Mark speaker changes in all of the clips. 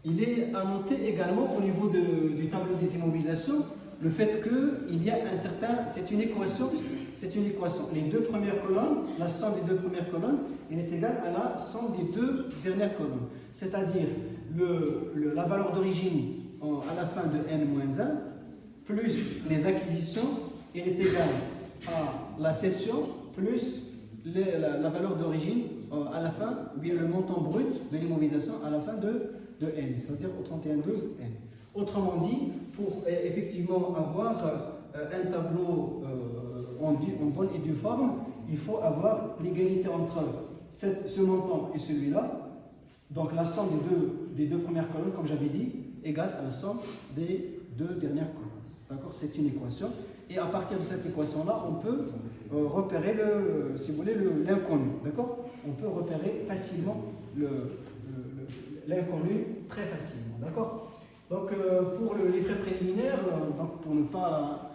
Speaker 1: Il est à noter également au niveau du tableau des immobilisations le fait qu'il y a un certain, c'est une équation. Les deux premières colonnes, la somme des deux premières colonnes, elle est égale à la somme des deux dernières colonnes. C'est-à-dire la valeur d'origine à la fin de n-1 plus les acquisitions, elle est égale à la cession plus la valeur d'origine à la fin, ou bien le montant brut de l'immobilisation à la fin de n, c'est-à-dire au 31/12 n. Autrement dit, pour effectivement avoir un tableau en bonne et due forme, il faut avoir l'égalité entre ce montant et celui-là. Donc la somme des deux premières colonnes, comme j'avais dit, égale à la somme des deux dernières colonnes. D'accord? C'est une équation. Et à partir de cette équation-là, on peut repérer si vous voulez, l'inconnu. D'accord? On peut repérer facilement l'inconnu très facilement. D'accord? Donc pour les frais préliminaires, donc pour ne pas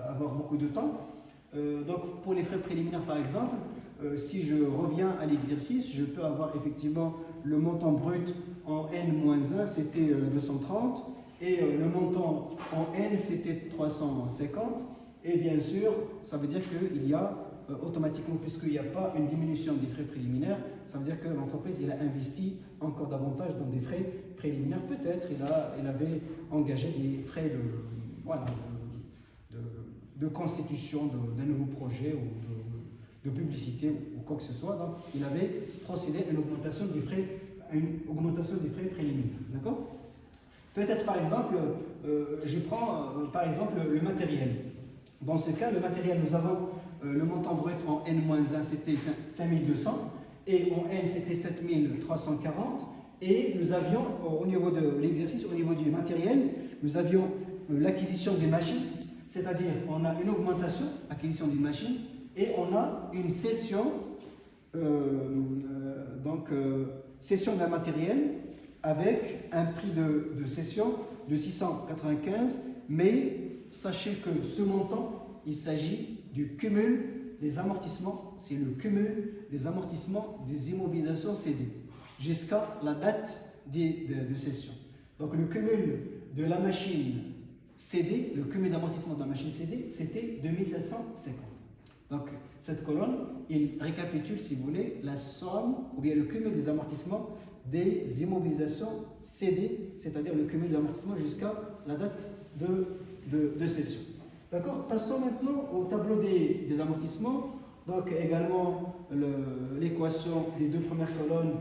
Speaker 1: avoir beaucoup de temps, donc pour les frais préliminaires par exemple, si je reviens à l'exercice, je peux avoir effectivement le montant brut en n-1, c'était 230, et le montant en n, c'était 350, et bien sûr, ça veut dire qu'il y a automatiquement, puisqu'il n'y a pas une diminution des frais préliminaires, ça veut dire que l'entreprise a investi encore davantage dans des frais préliminaires. Peut-être il avait engagé des frais de constitution d'un nouveau projet ou de publicité ou quoi que ce soit. Donc, il avait procédé à une augmentation des frais préliminaires. D'accord? Peut-être par exemple, je prends par exemple le matériel. Dans ce cas, le matériel, nous avons le montant brut en n-1, c'était 5200, et en n, c'était 7340, et nous avions, au niveau de l'exercice, au niveau du matériel, nous avions l'acquisition des machines, c'est-à-dire on a une augmentation, acquisition d'une machine, et on a une cession, cession d'un matériel avec un prix de cession de 695, mais sachez que ce montant, il s'agit du cumul des amortissements, c'est le cumul des amortissements des immobilisations cédées jusqu'à la date de cession. Donc le cumul de la machine cédée, le cumul d'amortissement de la machine cédée, c'était 2750. Donc cette colonne, il récapitule, si vous voulez, la somme ou bien le cumul des amortissements des immobilisations cédées, c'est-à-dire le cumul d'amortissement jusqu'à la date de cession. D'accord? Passons maintenant au tableau des amortissements. Donc également l'équation des deux premières colonnes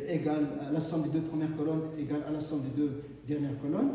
Speaker 1: égale à la somme des deux premières colonnes égale à la somme des deux dernières colonnes.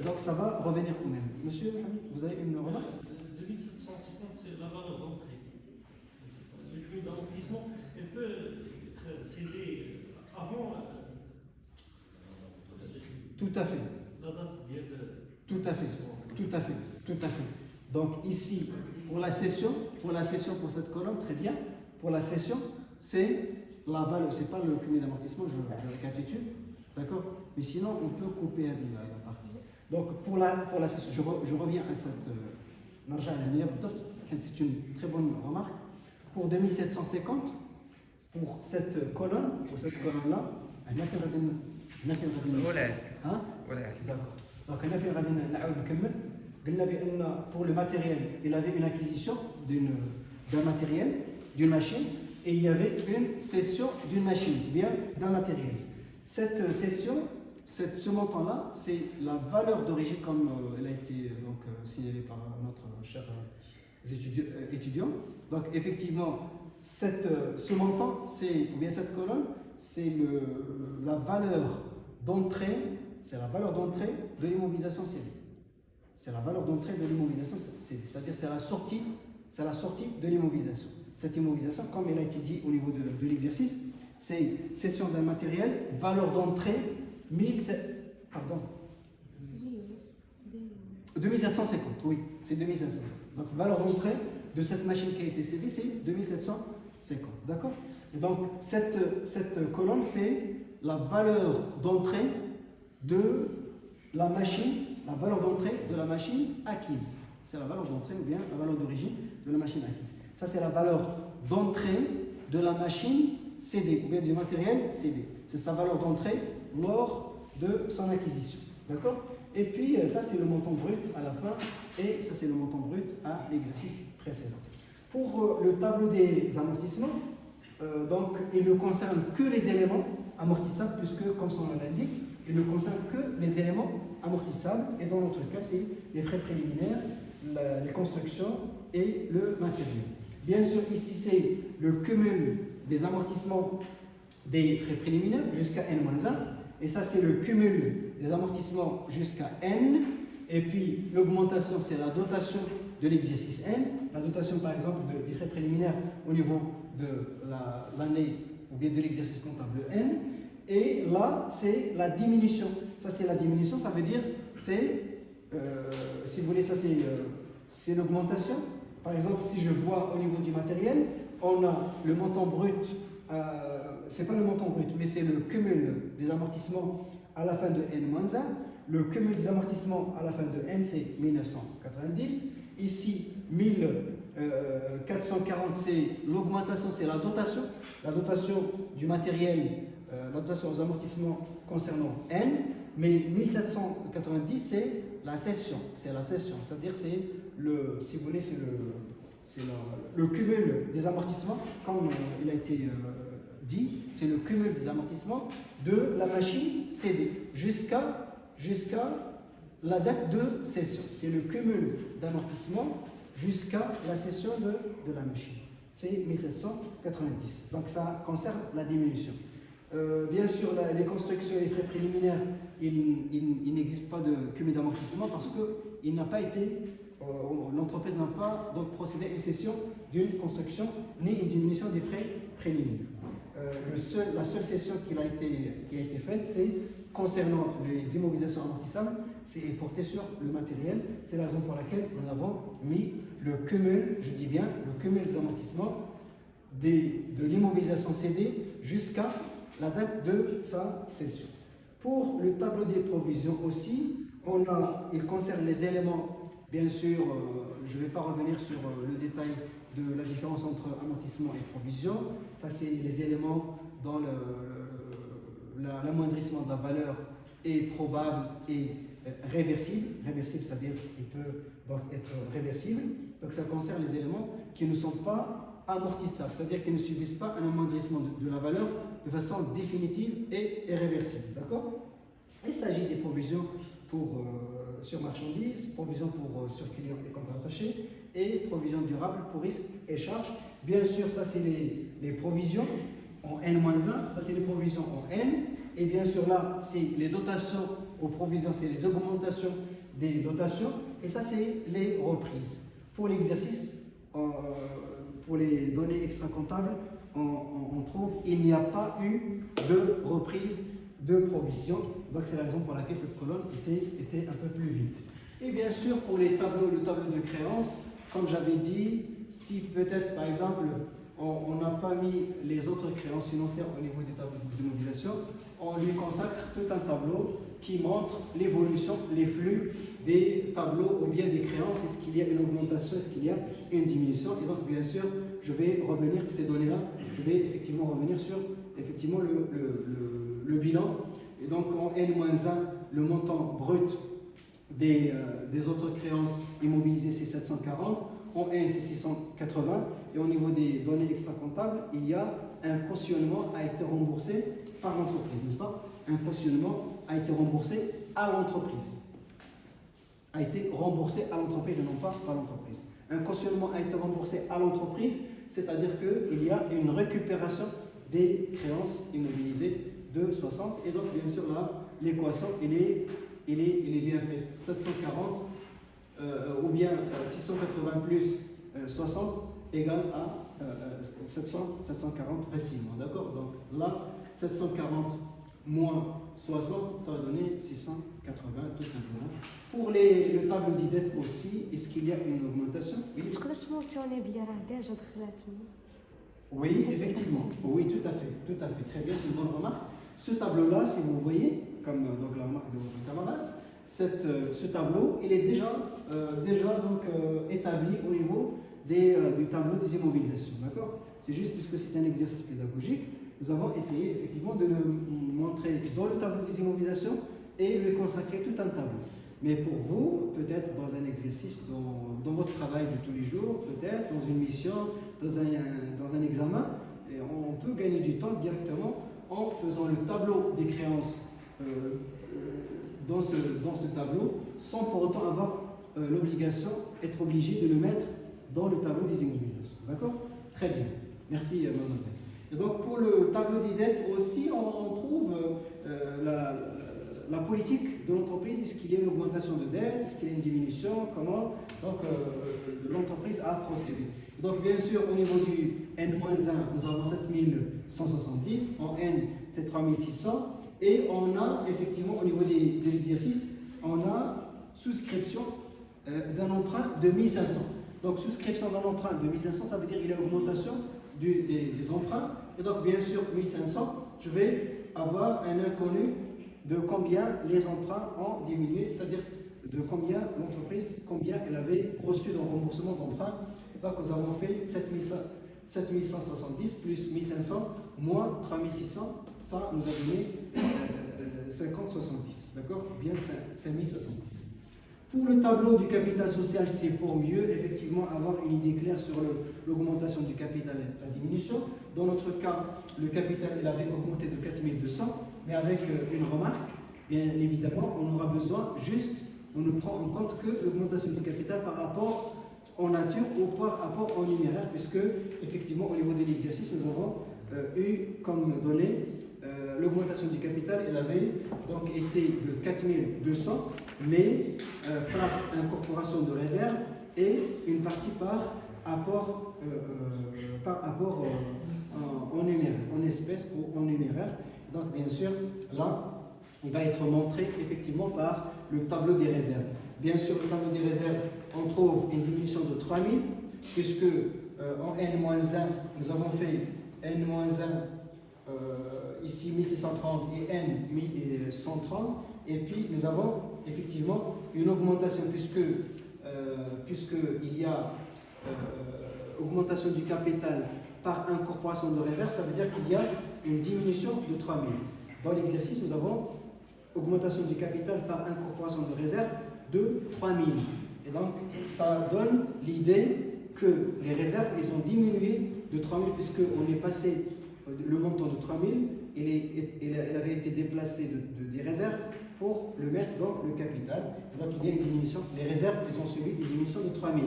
Speaker 1: Donc ça va revenir au même. Monsieur Hamid, vous avez une remarque?
Speaker 2: 2750, c'est la valeur d'entrée. Le cumul d'amortissement, elle peut être cédée avant
Speaker 1: tout à fait.
Speaker 2: La date de...
Speaker 1: Tout à fait. Donc ici, pour la cession pour cette colonne, très bien. Pour la cession, c'est la valeur, c'est pas le cumul d'amortissement, je récapitule, d'accord? Mais sinon, on peut couper la partie. Donc pour la cession, je reviens à cette c'est une très bonne remarque. Pour 2750, pour cette colonne-là, hein? D'accord. Donc pour le matériel, il avait une acquisition d'un matériel, d'une machine, et il y avait une cession d'une machine, bien d'un matériel. Cette cession, ce montant-là, c'est la valeur d'origine comme elle a été signalée par notre cher étudiant. Donc effectivement, ce montant, ou bien cette colonne, c'est la valeur d'entrée, de l'immobilisation cédée. C'est la valeur d'entrée de l'immobilisation cédée, c'est-à-dire c'est la sortie de l'immobilisation. Cette immobilisation, comme elle a été dit au niveau de l'exercice, c'est cession d'un matériel, valeur d'entrée 2750, oui, c'est 2750. Donc valeur d'entrée de cette machine qui a été cédée, c'est 2750, d'accord? Et donc cette colonne, c'est la valeur d'entrée de la machine, acquise. C'est la valeur d'entrée ou bien la valeur d'origine de la machine acquise. Ça, c'est la valeur d'entrée de la machine cédée ou bien du matériel cédé. C'est sa valeur d'entrée lors de son acquisition. D'accord? Et puis, ça, c'est le montant brut à la fin, et ça, c'est le montant brut à l'exercice précédent. Pour le tableau des amortissements, donc, il ne concerne que les éléments amortissables, puisque, comme son nom l'indique, il ne concerne que les éléments amortissables, et dans notre cas, c'est les frais préliminaires, les constructions et le matériel. Bien sûr, ici, c'est le cumul des amortissements des frais préliminaires jusqu'à n-1, et ça, c'est le cumul des amortissements jusqu'à n, et puis l'augmentation, c'est la dotation de l'exercice n, la dotation, par exemple, des frais préliminaires au niveau de l'année ou bien de l'exercice comptable n, et là, c'est la diminution. Ça, c'est la diminution, ça veut dire, c'est, si vous voulez, ça, c'est l'augmentation. Par exemple, si je vois au niveau du matériel, on a le montant brut, c'est pas le montant brut, mais c'est le cumul des amortissements à la fin de n-1. Le cumul des amortissements à la fin de n, c'est 1990. Ici, 1440, c'est l'augmentation, c'est la dotation. La dotation du matériel, la dotation aux amortissements concernant n. Mais 1790, c'est la cession. C'est la cession, c'est-à-dire c'est le, si vous voulez, c'est le cumul des amortissements, comme il a été dit, c'est le cumul des amortissements de la machine cédée jusqu'à la date de cession. C'est le cumul d'amortissement jusqu'à la cession de la machine. C'est 1790. Donc ça concerne la diminution. Bien sûr, les constructions et les frais préliminaires, il n'existe pas de cumul d'amortissement parce qu'il n'a pas été, l'entreprise n'a pas donc procédé à une cession d'une construction ni une diminution des frais préliminaires. La seule cession qui a été faite, c'est concernant les immobilisations amortissables, c'est porté sur le matériel. C'est la raison pour laquelle nous avons mis le cumul, je dis bien, le cumul des amortissements de l'immobilisation cédée jusqu'à la date de sa cession. Pour le tableau des provisions aussi, il concerne les éléments, bien sûr, je ne vais pas revenir sur le détail de la différence entre amortissement et provision. Ça, c'est les éléments dans l'amoindrissement de la valeur est probable et réversible. Réversible, c'est-à-dire qu'il peut donc être réversible. Donc ça concerne les éléments qui ne sont pas amortissables, c'est-à-dire qu'ils ne subissent pas un amoindrissement de la valeur de façon définitive et irréversible. D'accord? Il s'agit des provisions sur marchandises, provisions sur clients et comptes rattachés, et provisions durables pour risques et charges. Bien sûr, ça c'est les provisions en N-1, ça c'est les provisions en N, et bien sûr là c'est les dotations aux provisions, c'est les augmentations des dotations, et ça c'est les reprises. Pour l'exercice, pour les données extra-comptables, on trouve il n'y a pas eu de reprise de provision, donc c'est la raison pour laquelle cette colonne était un peu plus vide. Et bien sûr pour les tableaux, le tableau de créances, comme j'avais dit, si peut-être par exemple on n'a pas mis les autres créances financières au niveau des tableaux des immobilisations, on lui consacre tout un tableau qui montre l'évolution, les flux des tableaux ou bien des créances. Est-ce qu'il y a une augmentation, est-ce qu'il y a une diminution? Et donc bien sûr, je vais revenir, ces données-là, je vais effectivement revenir sur effectivement le bilan. Et donc en N-1, le montant brut des autres créances immobilisées, c'est 740. En N, c'est 680. Et au niveau des données extra-comptables, il y a un cautionnement a été remboursé par l'entreprise, n'est-ce pas? Un cautionnement a été remboursé à l'entreprise. A été remboursé à l'entreprise et non pas par l'entreprise. Un cautionnement a été remboursé à l'entreprise, c'est-à-dire qu'il y a une récupération des créances immobilisées de 60. Et donc, bien sûr, là, l'équation, il est bien fait. 740 ou bien 680 plus 60 égale à 740 facilement. D'accord? Donc là, 740 moins 60, ça va donner 680 tout simplement. Pour le tableau des dettes aussi, est-ce qu'il y a une augmentation?
Speaker 3: Est-ce que tu mentionnes bien déjà
Speaker 1: Oui, effectivement. Oui, tout à fait. Très bien, c'est une bonne remarque. Ce tableau-là, si vous voyez, comme donc la remarque de votre camarade, ce tableau, il est déjà donc, établi au niveau du tableau des immobilisations. D'accord? C'est juste puisque c'est un exercice pédagogique. nous avons essayé effectivement de le montrer dans le tableau des immobilisations et lui consacrer tout un tableau. Mais pour vous, peut-être dans un exercice, dans votre travail de tous les jours, peut-être dans une mission, dans un examen, et on peut gagner du temps directement en faisant le tableau des créances dans ce tableau, sans pour autant avoir l'obligation, être obligé de le mettre dans le tableau des immobilisations. D'accord? Très bien. Merci, mademoiselle. Et donc, pour le tableau des dettes aussi, on trouve la politique de l'entreprise. Est-ce qu'il y a une augmentation de dette? Est-ce qu'il y a une diminution? Comment l'entreprise a procédé? Donc, bien sûr, au niveau du N-1, nous avons 7170. En N, c'est 3600. Et on a, effectivement, au niveau de l'exercice, on a souscription d'un emprunt de 1500. Donc, souscription d'un emprunt de 1500, ça veut dire qu'il y a augmentation des emprunts. Et donc, bien sûr, 1500, je vais avoir un inconnu de combien les emprunts ont diminué, c'est-à-dire de combien l'entreprise, combien elle avait reçu de remboursement d'emprunt. Donc, nous avons fait 7170 plus 1500 moins 3600, ça nous a donné 5070, d'accord? Bien 5070. Pour le tableau du capital social, c'est pour mieux effectivement avoir une idée claire sur l'augmentation du capital et la diminution. Dans notre cas, le capital il avait augmenté de 4200, mais avec une remarque, bien évidemment, on aura besoin juste, on ne prend en compte que l'augmentation du capital par rapport en nature ou par rapport en numéraire, puisque effectivement au niveau de l'exercice, nous avons eu comme donnée l'augmentation du capital, elle avait donc été de 4200, mais par incorporation de réserve et une partie par apport en numéraire, en espèces ou en numéraire. Donc bien sûr, là, il va être montré effectivement par le tableau des réserves. Bien sûr, le tableau des réserves, on trouve une diminution de 3000, puisque en N-1, nous avons fait N-1 ici 1630 et N 1130, et puis nous avons effectivement une augmentation, puisqu'il y a augmentation du capital par incorporation de réserve, ça veut dire qu'il y a une diminution de 3000. Dans l'exercice, nous avons augmentation du capital par incorporation de réserve de 3000. Et donc, ça donne l'idée que les réserves, ils ont diminué de 3000, puisqu'on est passé, le montant de 3000, il avait été déplacé des réserves pour le mettre dans le capital. Et donc, il y a une diminution. Les réserves, ils ont subi une diminution de 3000.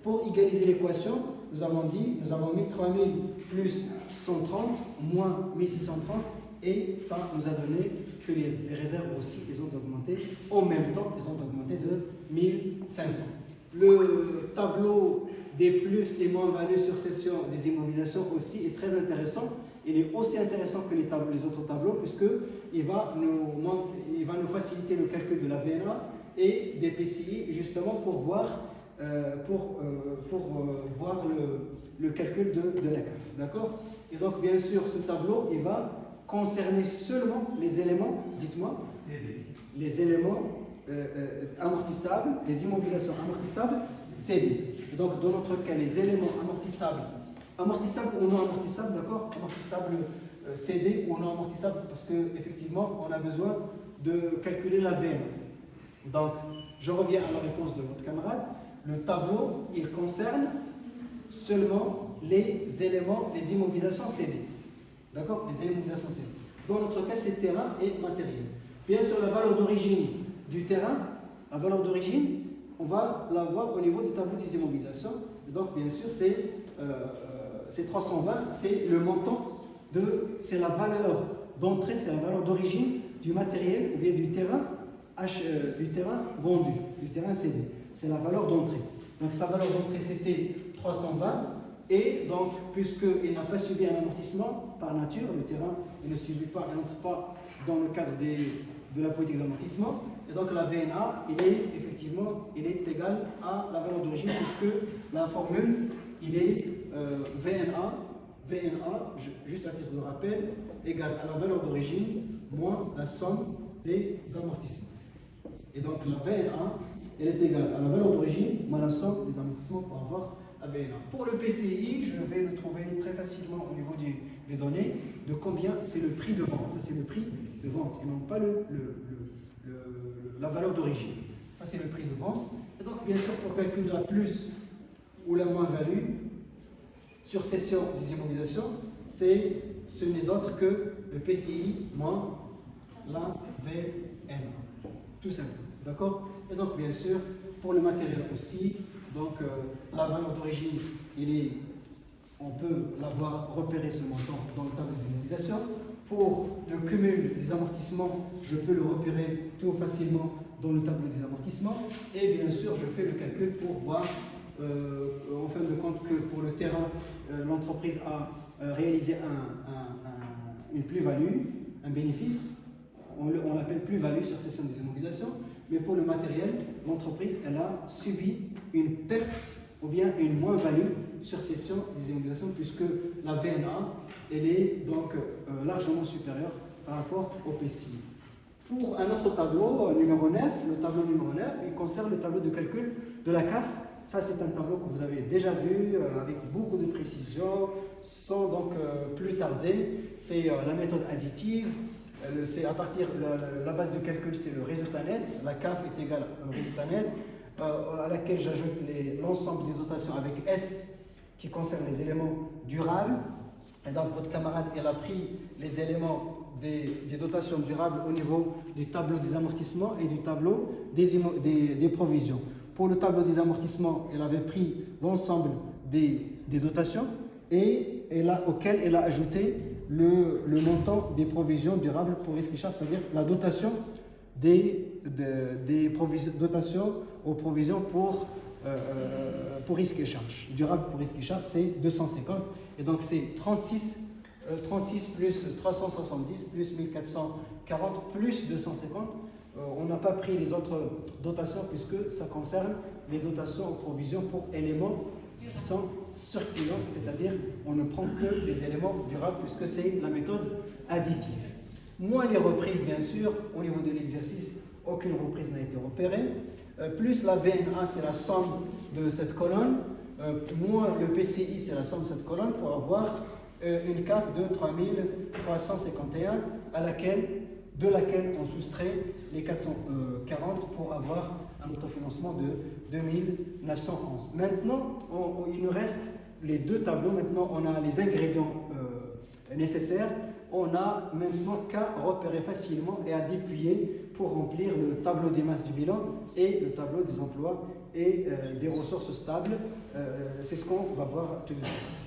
Speaker 1: Pour égaliser l'équation, nous avons mis 3000 plus 130 moins 1630, et ça nous a donné que les réserves aussi, ils ont augmenté. En même temps, ils ont augmenté de 1500. Le tableau des plus et moins-values sur cession des immobilisations aussi est très intéressant. Il est aussi intéressant que les autres tableaux, puisqu'il va nous faciliter le calcul de la VNA et des PCI, justement pour voir, le calcul de la CAF. D'accord? Et donc, bien sûr, ce tableau, il va concerner seulement les éléments, dites-moi, les éléments amortissables, les immobilisations amortissables cédées. Et donc, dans notre cas, les éléments amortissables ou non amortissables, d'accord? Amortissables cédés ou non amortissables, parce qu'effectivement, on a besoin de calculer la VM. Donc, je reviens à la réponse de votre camarade. Le tableau, il concerne seulement les éléments, les immobilisations cédées. D'accord? Les immobilisations cédées. Dans notre cas, c'est terrain et matériel. Bien sûr, la valeur d'origine du terrain, la valeur d'origine, on va la voir au niveau du tableau des immobilisations. Et donc, bien sûr, c'est 320, c'est le montant c'est la valeur d'entrée, c'est la valeur d'origine du matériel ou bien du terrain vendu, du terrain cédé. C'est la valeur d'entrée. Donc, sa valeur d'entrée, c'était 320. Et donc, puisqu'il n'a pas subi un amortissement par nature, le terrain il n'entre pas dans le cadre de la politique d'amortissement. Et donc, la VNA, il est égal à la valeur d'origine, puisque la formule, il est VNA, juste à titre de rappel, égale à la valeur d'origine moins la somme des amortissements. Et donc, la VNA, elle est égale à la valeur d'origine moins la somme des amortissements pour avoir la VNA. Pour le PCI, je vais le trouver très facilement au niveau des données de combien c'est le prix de vente. Ça, c'est le prix de vente et non pas la valeur d'origine. Ça, c'est le prix de vente. Et donc, bien sûr, pour calculer la plus ou la moins-value sur cession des immobilisations, ce n'est d'autre que le PCI moins la VNA. Tout simplement. D'accord? Et donc, bien sûr, pour le matériel aussi, donc la valeur d'origine, on peut l'avoir repéré ce montant dans le tableau des immobilisations. Pour le cumul des amortissements, je peux le repérer tout facilement dans le tableau des amortissements. Et bien sûr, je fais le calcul pour voir, en fin de compte, que pour le terrain, l'entreprise a réalisé une plus-value, un bénéfice. On l'appelle plus-value sur cession des immobilisations. Mais pour le matériel, l'entreprise, elle a subi une perte ou bien une moins-value sur cession des immobilisations puisque la VNA, elle est donc largement supérieure par rapport au PCI. Pour un autre tableau, numéro 9, le tableau numéro 9, il concerne le tableau de calcul de la CAF. Ça, c'est un tableau que vous avez déjà vu avec beaucoup de précision, sans donc plus tarder. C'est la méthode additive. C'est à partir de la base de calcul, c'est le résultat net. La CAF est égale au résultat net, à laquelle j'ajoute l'ensemble des dotations avec S qui concerne les éléments durables. Et donc votre camarade, elle a pris les éléments des dotations durables au niveau du tableau des amortissements et du tableau des provisions. Pour le tableau des amortissements, elle avait pris l'ensemble des dotations et auquel elle a ajouté le montant des provisions durables pour risque et charges, c'est-à-dire la dotation dotations aux provisions pour risque et charges. Durable pour risque et charges, c'est 250. Et donc c'est 36 plus 370 plus 1440 plus 250. On n'a pas pris les autres dotations puisque ça concerne les dotations aux provisions pour éléments qui sont circulants, c'est-à-dire on ne prend que les éléments durables puisque c'est la méthode additive. Moins les reprises, bien sûr, au niveau de l'exercice, aucune reprise n'a été repérée. Plus la VNA, c'est la somme de cette colonne, moins le PCI, c'est la somme de cette colonne pour avoir une CAF de 3351 de laquelle on soustrait les 440 pour avoir un autofinancement de 2911. Maintenant, il nous reste les deux tableaux. Maintenant, on a les ingrédients nécessaires. On a maintenant qu'à repérer facilement et à dépouiller pour remplir le tableau des masses du bilan et le tableau des emplois et des ressources stables. C'est ce qu'on va voir tout de suite.